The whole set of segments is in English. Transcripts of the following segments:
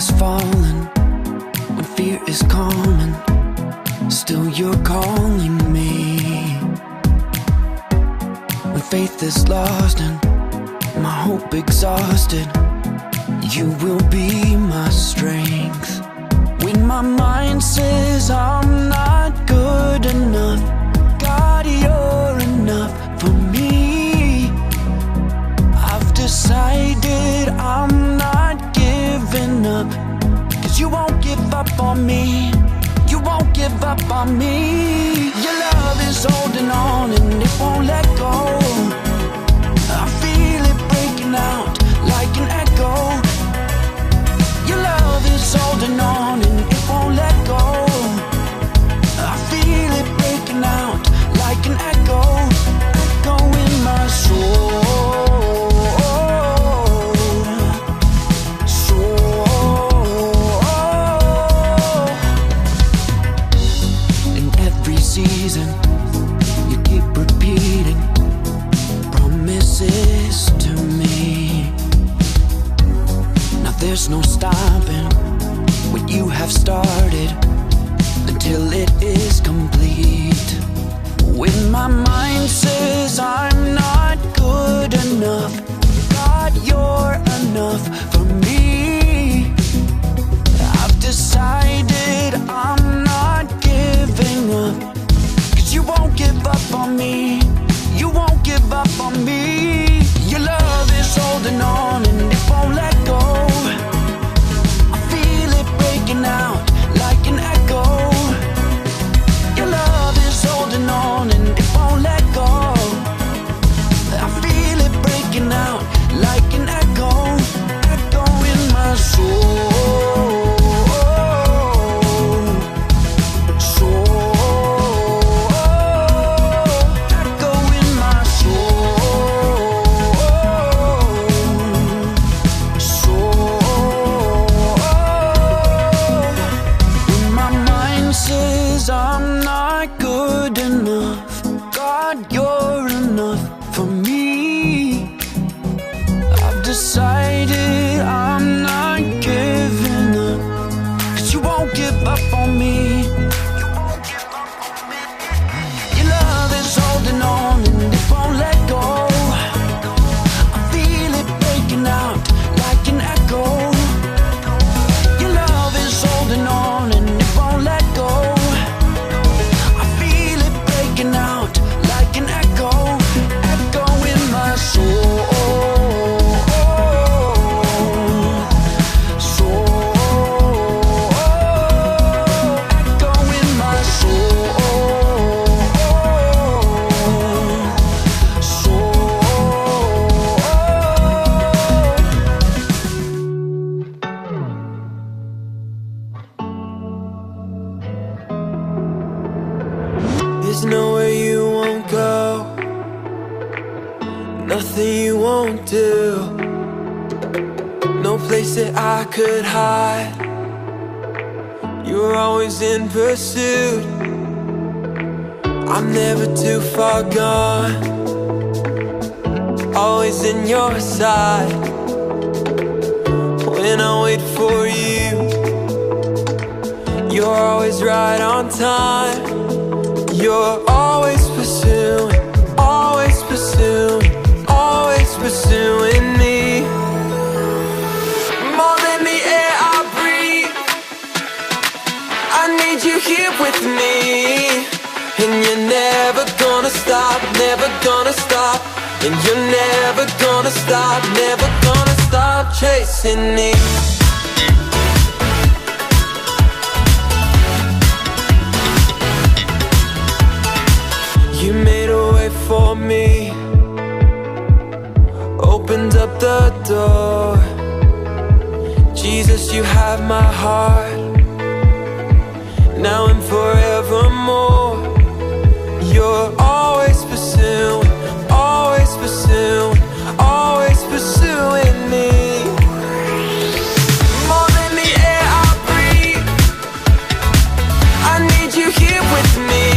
is falling, when fear is calming, still you're calling me. When faith is lost and my hope exhausted, you will be my strength. When my mind says I'm not good enough, God, you're enough for me. I've decided I'm not giving up, 'cause you won't give up on me. You won't give up on me. Your love is holding on and it won't let go. I feel it breaking out like an echo. Your love is holding on and it won't let go. I feel it breaking out like an echo, echo in my soul. In every season, you keep repeating promises to me. Now there's no stopping what you have started until it is complete. When my mind says I'm not good enough, God, you're enough for me. I've decided I'm not giving up, 'cause you won't give up on me. You won't give up on me. Your love is holding on and it won't let go. I feel it breaking out like an echo. Your love is holding on and it won't let go. I feel it breaking out like an echo, echo in my soul. I'm not good enough, God, you're enough for me. I've decided I'm not giving up, 'cause you won't give up on me. You won't give up on me. Your love is holding on and it won't let go. I feel it breaking out like an echo. Your love is holding on and it won't let go. Out like an echo, echo in my soul. Echo in my There's nowhere you won't go, nothing you won't do, no place that I could hide. You're always in pursuit, I'm never too far gone, always in your side. When I wait for you, you're always right on time. You're always pursuing, always pursuing, always pursuing me. More than the air I breathe, I need you here with me. And you're never gonna stop, never gonna stop. And you're never gonna stop, never gonna stop chasing me. You made a way for me, opened up the door. Jesus, you have my heart, now and forevermore. You're always pursuing, always pursuing, always pursuing me. More than the air I breathe, I need you here with me.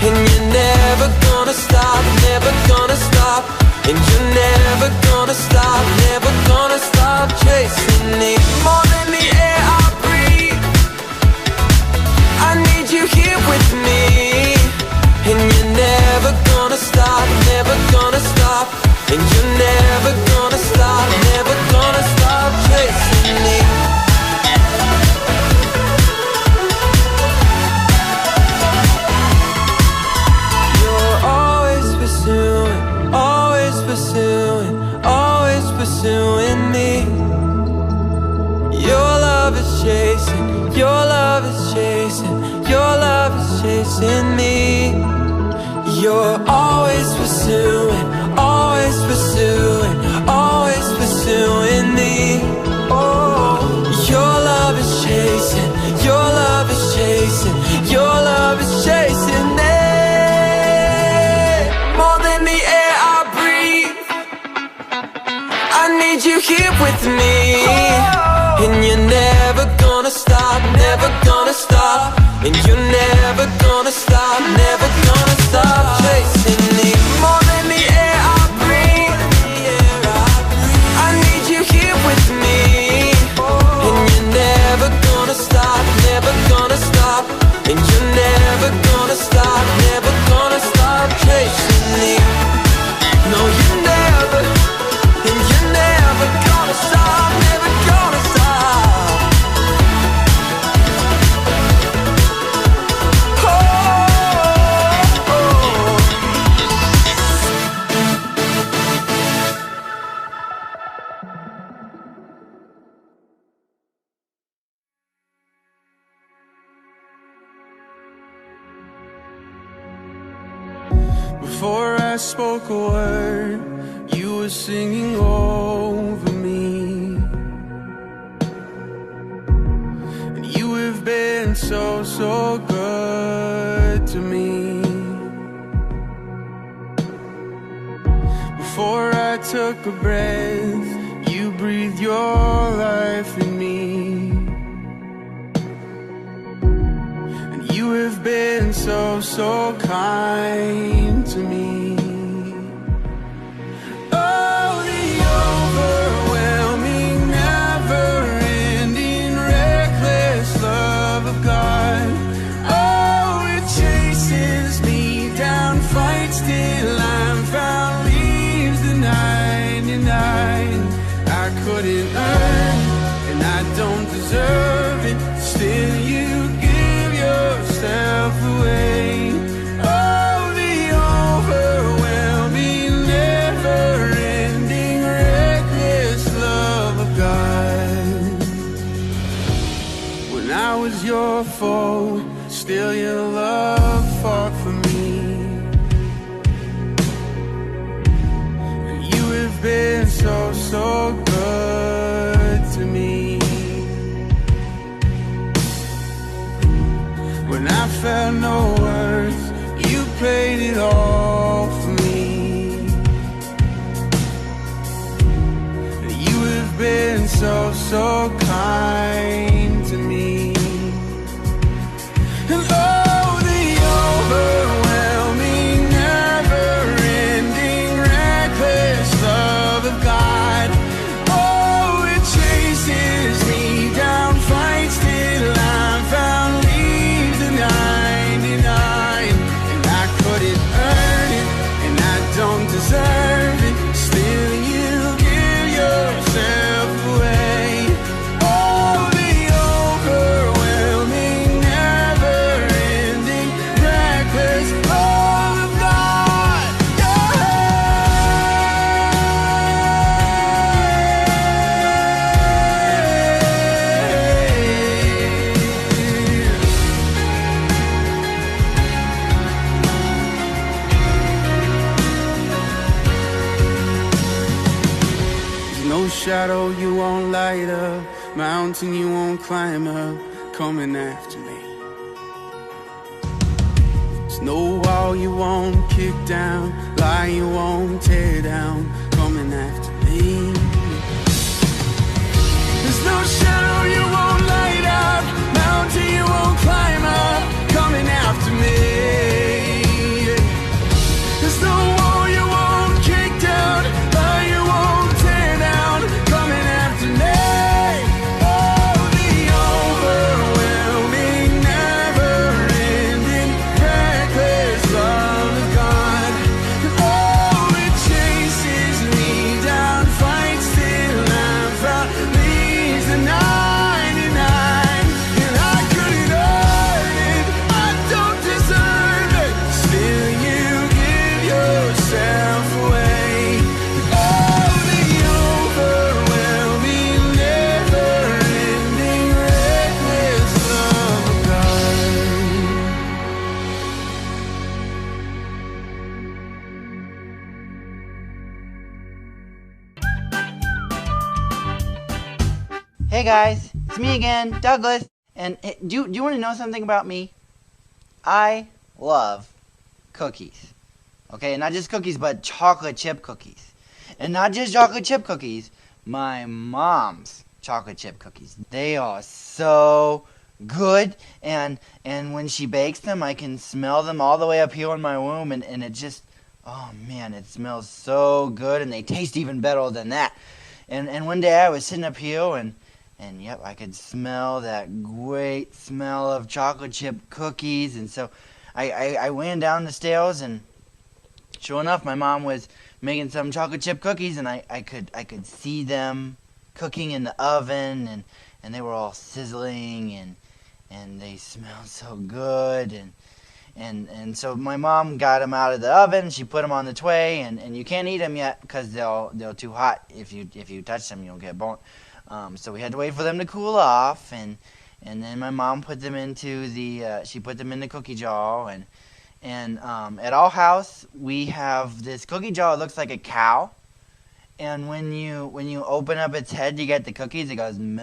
And you're never gonna stop, never gonna stop. And you're never gonna stop, never gonna stop chasing me. More than You're always pursuing, always pursuing, always pursuing me. Oh, your love is chasing, your love is chasing, your love is chasing me. More than the air I breathe, I need you here with me. And you're never gonna stop, never gonna stop. And you're never gonna stop, never gonna stop chasing me. More than the air I breathe, I need you here with me. And you're never gonna stop, never gonna stop. And you're never gonna stop, never gonna stop chasing me. No, you're never, and you're never gonna stop, never gonna stop. Before I spoke a word, you were singing over me. And you have been so, so good to me. Before I took a breath, you breathed your life in me. And you have been so, so kind to me. Oh, the overwhelming, never-ending, reckless love of God. Oh, it chases me down, fights till I'm found, leaves the 99. I couldn't earn it, and I don't deserve it. Still you give yourself away. Oh, the overwhelming, never-ending, reckless love of God. When I was your foe, still your love fought for me. And you have been so, so good to me. When I felt no worth, you paid it all for me. And you have been so, so kind to me. And oh, the overwhelming, never-ending, reckless love of God. Oh, it chases me down, fights till I'm found, leaves the 99. And I couldn't earn it, and I don't deserve it. Still you give yourself away. Oh, the overwhelming, never-ending, reckless love of God. There's no shadow you won't light up, mountain you won't climb up, coming after me. There's no wall you won't kick down, lie you won't tear down, coming after me. There's no shadow you won't light up, mountain you won't climb up, coming after me. There's no wall you won't kick down, lie you won't tear down, coming after me. Oh, the overwhelming, never-ending, reckless love of God. Oh, it chases me down, fights till I'm found, leaves the 99. Hey guys, it's me again, Douglas. And do you want to know something about me? I love cookies. Okay, not just cookies, but chocolate chip cookies. And not just chocolate chip cookies, my mom's chocolate chip cookies. They are so good, and when she bakes them, I can smell them all the way up here in my room, and it just, oh man, it smells so good, and they taste even better than that. And one day I was sitting up here, and yep, I could smell that great smell of chocolate chip cookies, and so I ran down the stairs, and sure enough, my mom was making some chocolate chip cookies, and I could see them cooking in the oven, and they were all sizzling, and they smelled so good, and so my mom got them out of the oven. She put them on the tray, and you can't eat them yet because they're too hot. If you touch them, you'll get burnt. So we had to wait for them to cool off, and then my mom put them into she put them in the cookie jar, and at our house we have this cookie jar that looks like a cow, and when you open up its head to get the cookies, it goes moo.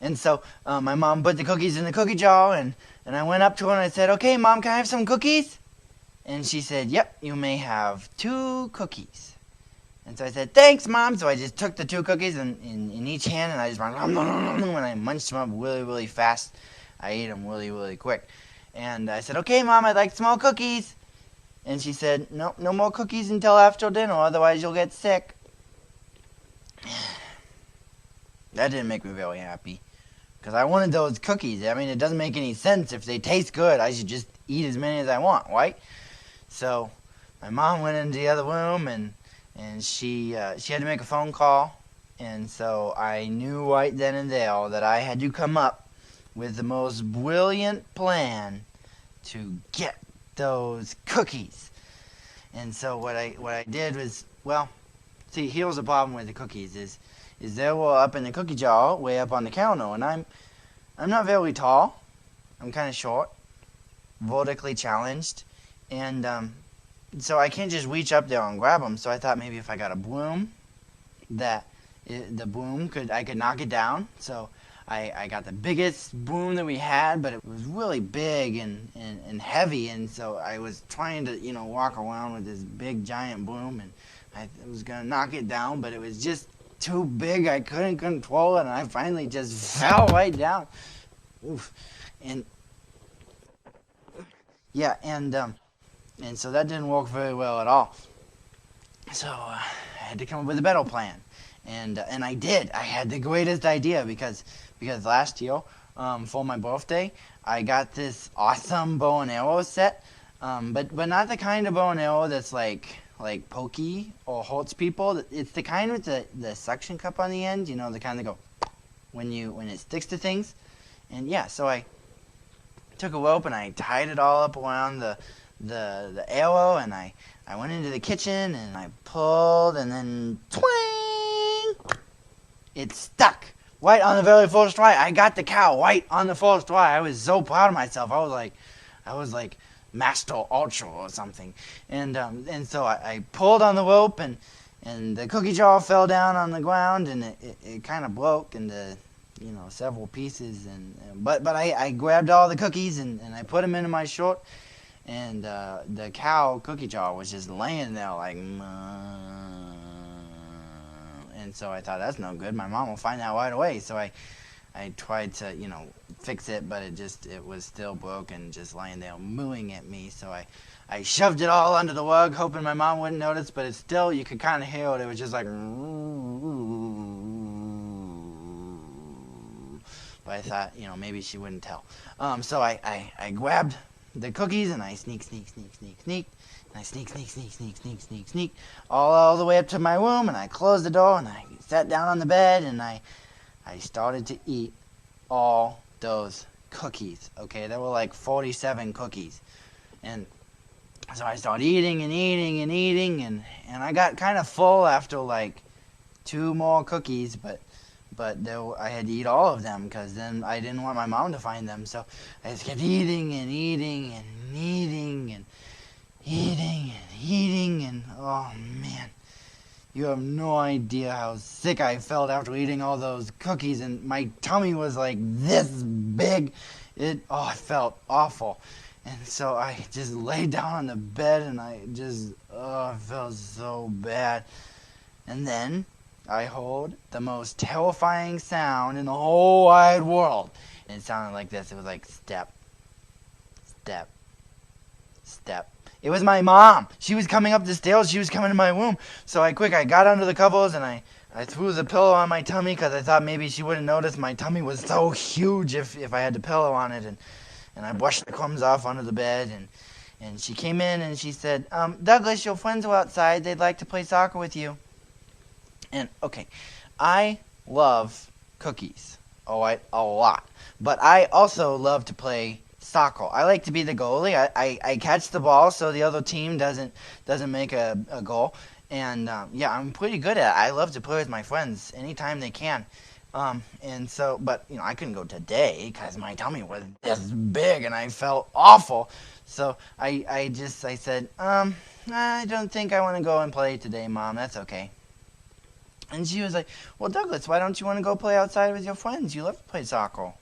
And so my mom put the cookies in the cookie jar, and I went up to her and I said, "Okay, Mom, can I have some cookies?" And she said, "Yep, you may have 2 cookies." And so I said, "Thanks, Mom." So I just took the 2 cookies in each hand, and I just went, when I munched them up really, really fast. I ate them really, really quick. And I said, "Okay, Mom, I'd like small cookies." And she said, "No, no more cookies until after dinner, otherwise you'll get sick." That didn't make me very happy, because I wanted those cookies. I mean, it doesn't make any sense. If they taste good, I should just eat as many as I want, right? So my mom went into the other room, and she had to make a phone call, and so I knew right then and there that I had to come up with the most brilliant plan to get those cookies. And so what I did was, well, see, here's the problem with the cookies is they were up in the cookie jar, way up on the counter, and I'm not very tall. I'm kind of short, vertically challenged, and so I can't just reach up there and grab them. So I thought maybe if I got a broom, the broom I could knock it down. So I got the biggest broom that we had, but it was really big and heavy, and so I was trying to walk around with this big giant broom, and I was gonna knock it down, but it was just too big. I couldn't control it, and I finally just fell right down. Oof. And yeah, and so that didn't work very well at all. So I had to come up with a better plan, and I did. I had the greatest idea because last year, for my birthday, I got this awesome bow and arrow set, but not the kind of bow and arrow that's like pokey or hurts people. It's the kind with the suction cup on the end, the kind that go when it sticks to things. And yeah, so I took a rope and I tied it all up around the arrow, and I went into the kitchen and I pulled, and then twang, it stuck right on the very first try. I got the cow right on the first try. I was so proud of myself. I was like Master Ultra or something. And so I pulled on the rope, and the cookie jar fell down on the ground, and it kind of broke into several pieces, but I grabbed all the cookies and I put them into my shirt, and the cow cookie jar was just laying there like, and so I thought, that's no good. My mom will find out right away. So I tried to fix it, but it was still broken, just laying there mooing at me. So I shoved it all under the rug, hoping my mom wouldn't notice, but it's still, you could kind of hear it. It was just like, but I thought, maybe she wouldn't tell. So I grabbed the cookies, and I sneak, and I sneak, all the way up to my room, and I closed the door, and I sat down on the bed, and I started to eat all those cookies. Okay, there were like 47 cookies, and so I started eating, and I got kind of full after like 2 more cookies, but I had to eat all of them, because then I didn't want my mom to find them. So I just kept eating, and oh man, You have no idea how sick I felt after eating all those cookies, and my tummy was like this big. I felt awful. And so I just lay down on the bed, and I felt so bad. And then I heard the most terrifying sound in the whole wide world. And it sounded like this. It was like step, step, step. It was my mom. She was coming up the stairs. She was coming to my room. So I got under the covers, and I threw the pillow on my tummy because I thought maybe she wouldn't notice. My tummy was so huge if I had the pillow on it. And I brushed the crumbs off under the bed. And she came in and she said, Douglas, your friends are outside. They'd like to play soccer with you. And, okay, I love cookies. A lot. But I also love to play soccer. I like to be the goalie. I catch the ball so the other team doesn't make a goal. And I'm pretty good at it. I love to play with my friends anytime they can. And so, but I couldn't go today because my tummy was this big and I felt awful. So I said, I don't think I want to go and play today, Mom. That's okay. And she was like, well, Douglas, why don't you want to go play outside with your friends? You love to play soccer.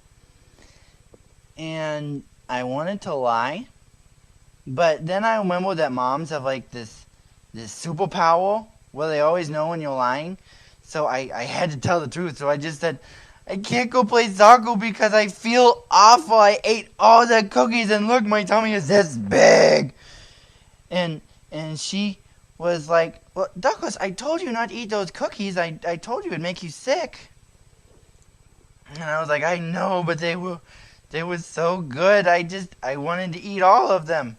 And I wanted to lie, but then I remembered that moms have like this superpower where they always know when you're lying. So I had to tell the truth. So I just said, I can't go play soccer because I feel awful. I ate all the cookies and look, my tummy is this big. And she was like, well, Douglas, I told you not to eat those cookies. I told you it'd make you sick. And I was like, I know, but they were so good. I wanted to eat all of them.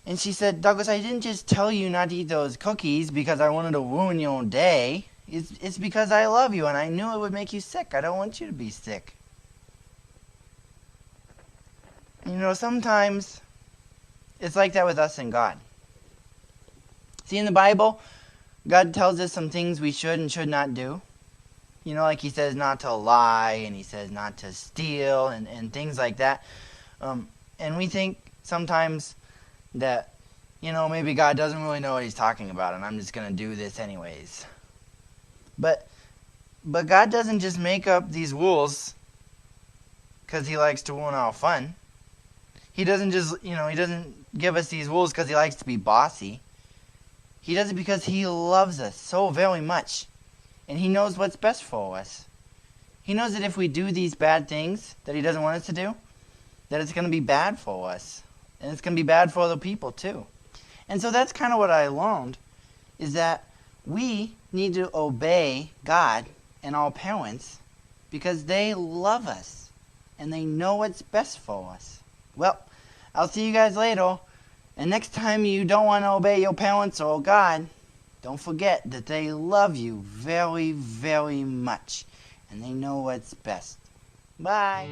And she said, Douglas, I didn't just tell you not to eat those cookies because I wanted to ruin your day. It's because I love you and I knew it would make you sick. I don't want you to be sick. Sometimes it's like that with us and God. See, in the Bible, God tells us some things we should and should not do. Like he says not to lie, and he says not to steal, and things like that. And we think sometimes that, maybe God doesn't really know what he's talking about, and I'm just going to do this anyways. But God doesn't just make up these rules because he likes to ruin our fun. He doesn't just, he doesn't give us these rules because he likes to be bossy. He does it because he loves us so very much. And he knows what's best for us. He knows that if we do these bad things that he doesn't want us to do, that it's going to be bad for us. And it's going to be bad for other people too. And so that's kind of what I learned, is that we need to obey God and our parents because they love us and they know what's best for us. Well, I'll see you guys later. And next time you don't want to obey your parents or God, don't forget that they love you very, very much. And they know what's best. Bye.